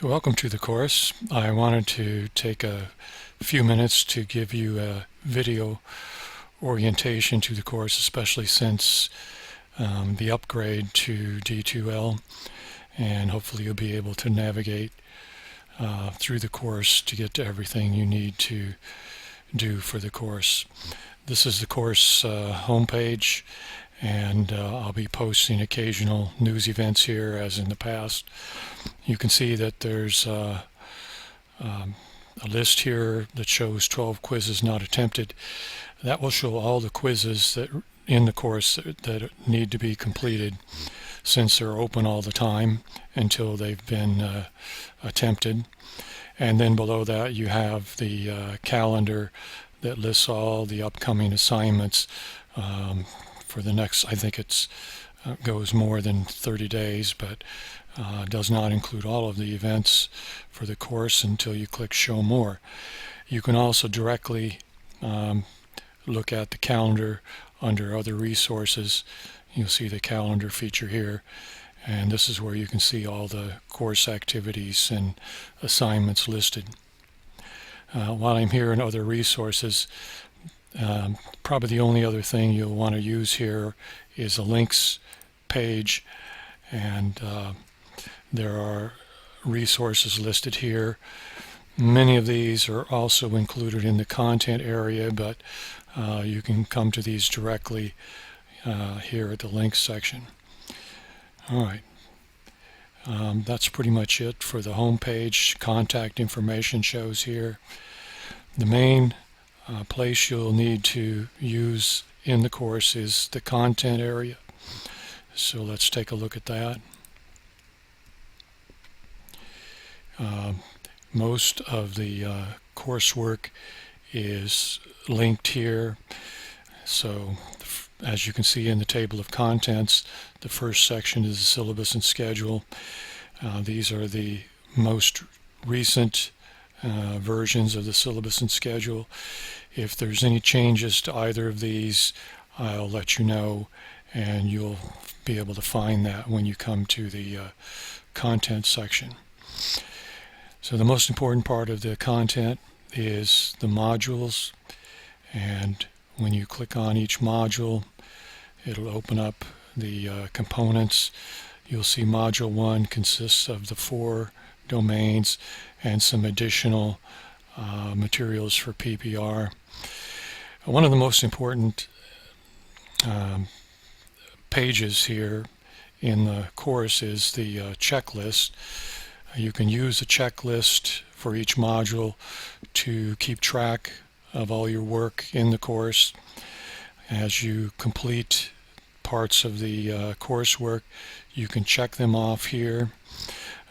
Welcome to the course. I wanted to take a few minutes to give you a video orientation to the course, especially since the upgrade to D2L, and hopefully you'll be able to navigate through the course to get to everything you need to do for the course. This is the course homepage, and I'll be posting occasional news events here as in the past. You can see that there's a list here that shows 12 quizzes not attempted. That will show all the quizzes that in the course that need to be completed, since they're open all the time until they've been attempted. And then below that you have the calendar that lists all the upcoming assignments for the next, I think it's goes more than 30 days, but does not include all of the events for the course until you click Show More. You can also directly look at the calendar under Other Resources. You'll see the calendar feature here, and this is where you can see all the course activities and assignments listed. While I'm here in Other Resources, probably the only other thing you'll want to use here is a links page, and there are resources listed here. Many of these are also included in the content area, but you can come to these directly here at the links section. Alright, that's pretty much it for the home page. Contact information shows here. The main place you'll need to use in the course is the content area. So let's take a look at that. Most of the coursework is linked here. So as you can see in the table of contents, the first section is the syllabus and schedule. These are the most recent versions of the syllabus and schedule. If there's any changes to either of these, I'll let you know, and you'll be able to find that when you come to the content section. So the most important part of the content is the modules, and when you click on each module, it'll open up the components. You'll see Module 1 consists of the 4 domains and some additional materials for PPR. One of the most important pages here in the course is the checklist. You can use a checklist for each module to keep track of all your work in the course. As you complete parts of the coursework, you can check them off here.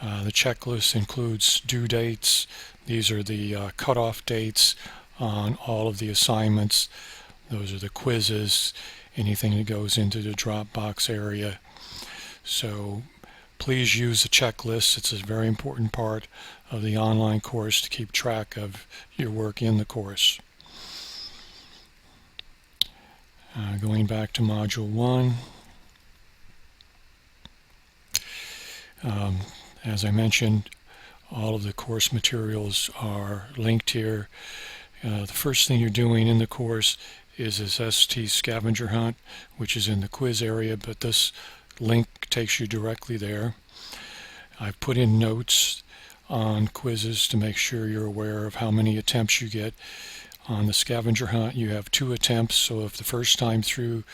The checklist includes due dates. These are the cutoff dates on all of the assignments. Those are the quizzes, anything that goes into the Dropbox area. So please use the checklist. It's a very important part of the online course to keep track of your work in the course. Going back to Module 1. As I mentioned, all of the course materials are linked here. The first thing you're doing in the course is this ST scavenger hunt, which is in the quiz area, but this link takes you directly there. I've put in notes on quizzes to make sure you're aware of how many attempts you get. On the scavenger hunt, you have 2 attempts, so if the first time through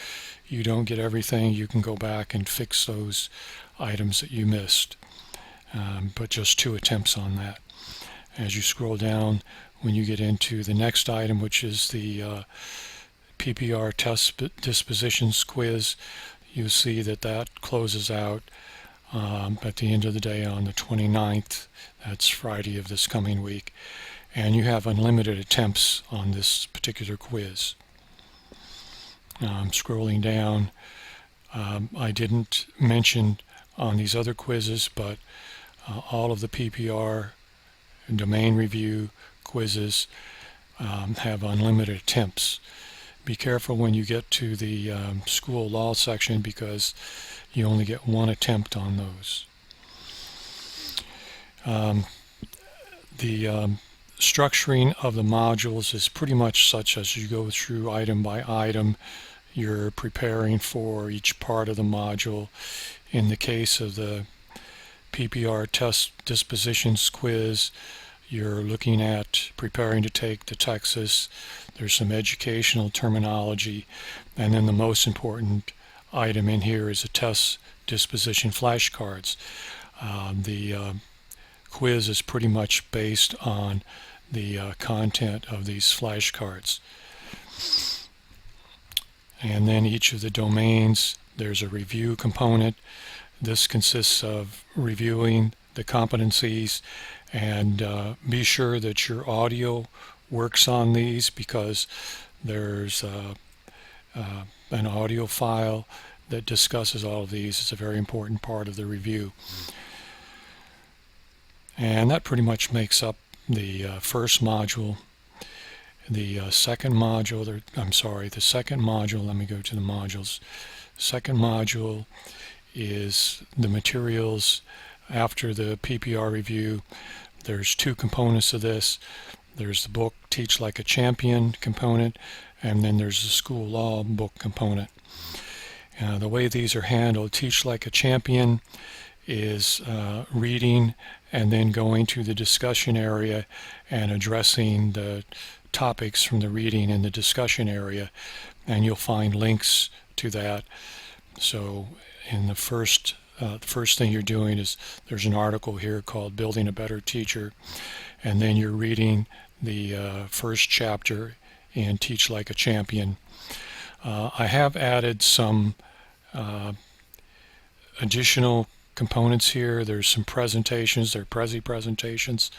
you don't get everything, you can go back and fix those items that you missed. But just 2 attempts on that. As you scroll down, when you get into the next item, which is the PPR test dispositions quiz, you'll see that that closes out at the end of the day on the 29th. That's Friday of this coming week. And you have unlimited attempts on this particular quiz. Scrolling down, I didn't mention on these other quizzes, but all of the PPR and domain review quizzes have unlimited attempts. Be careful when you get to the school law section, because you only get 1 attempt on those. The structuring of the modules is pretty much such as you go through item by item. You're preparing for each part of the module. In the case of the PPR test dispositions quiz, you're looking at preparing to take the Texas. There's some educational terminology, and then the most important item in here is the test disposition flashcards. The quiz is pretty much based on the content of these flashcards. And then each of the domains, there's a review component. This consists of reviewing the competencies, and be sure that your audio works on these, because there's an audio file that discusses all of these. It's a very important part of the review. And that pretty much makes up the first module. The second module, the second module, let me go to the modules. Second module is the materials after the PPR review. There's two components of this. There's the book Teach Like a Champion component, and then there's the school law book component. The way these are handled, Teach Like a Champion is reading and then going to the discussion area and addressing the topics from the reading in the discussion area, and you'll find links to that. So in the first thing you're doing is there's an article here called Building a Better Teacher, and then you're reading the first chapter in Teach Like a Champion. I have added some additional components here. There's some presentations, they're Prezi presentations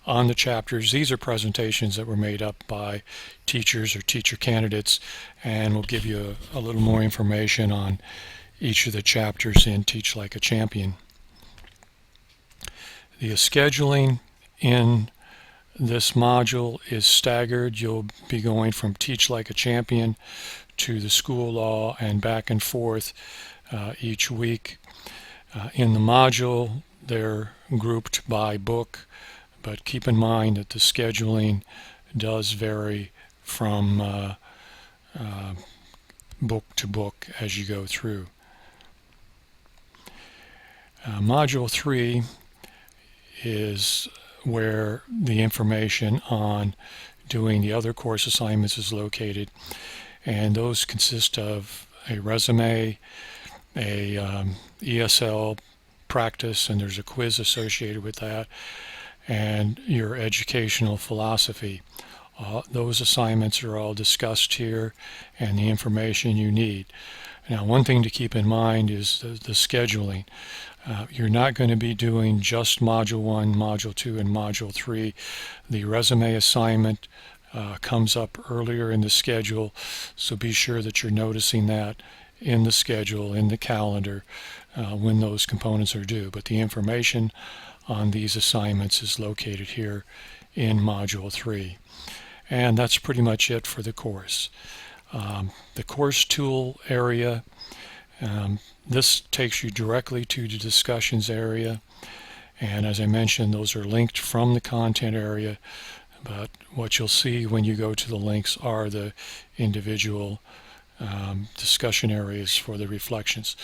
on the chapters. These are presentations that were made up by teachers or teacher candidates, and will give you a little more information on each of the chapters in Teach Like a Champion. The scheduling in this module is staggered. You'll be going from Teach Like a Champion to the school law and back and forth each week. In the module, they're grouped by book, but keep in mind that the scheduling does vary from book to book as you go through. Module 3 is where the information on doing the other course assignments is located, and those consist of a resume, a ESL practice, and there's a quiz associated with that, and your educational philosophy. Those assignments are all discussed here, and the information you need. Now, one thing to keep in mind is the scheduling. You're not going to be doing just Module 1, Module 2, and Module 3. The resume assignment comes up earlier in the schedule, so be sure that you're noticing that in the schedule, in the calendar, when those components are due. But the information on these assignments is located here in Module 3. And that's pretty much it for the course. The course tool area, this takes you directly to the discussions area, and as I mentioned, those are linked from the content area, but what you'll see when you go to the links are the individual discussion areas for the reflections.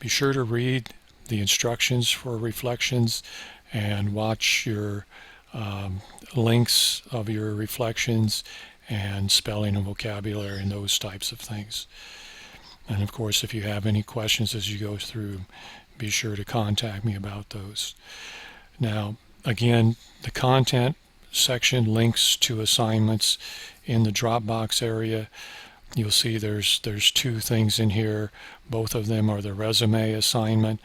Be sure to read the instructions for reflections and watch your links of your reflections and spelling and vocabulary and those types of things. And of course, if you have any questions as you go through, be sure to contact me about those. Now, again, the content section links to assignments in the Dropbox area. You'll see there's two things in here. Both of them are the resume assignment.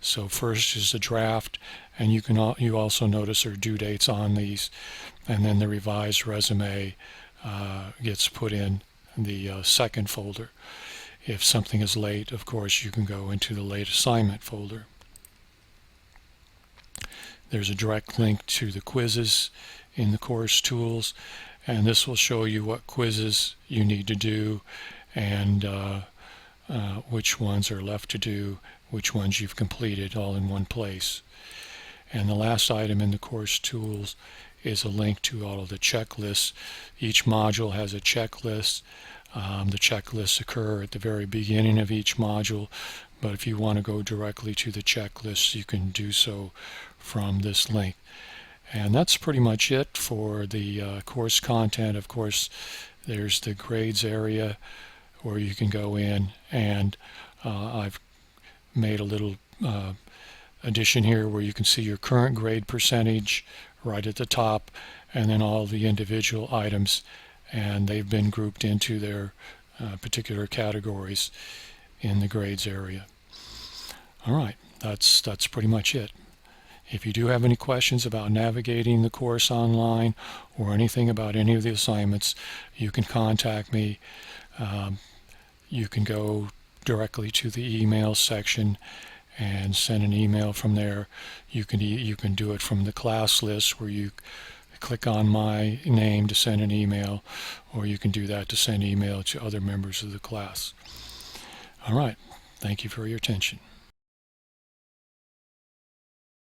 So first is the draft, and you also notice there are due dates on these, and then the revised resume gets put in the second folder. If something is late, of course, you can go into the late assignment folder. There's a direct link to the quizzes in the course tools, and this will show you what quizzes you need to do and which ones are left to do, which ones you've completed, all in one place. And the last item in the course tools is a link to all of the checklists. Each module has a checklist. The checklists occur at the very beginning of each module, but if you want to go directly to the checklist, you can do so from this link. And that's pretty much it for the course content. Of course, there's the grades area where you can go in, and I've made a little addition here where you can see your current grade percentage right at the top, and then all the individual items, and they've been grouped into their particular categories in the grades area. All right, that's pretty much it. If you do have any questions about navigating the course online or anything about any of the assignments, you can contact me. You can go directly to the email section and send an email from there. You can do it from the class list where you click on my name to send an email, or you can do that to send email to other members of the class. All right, thank you for your attention.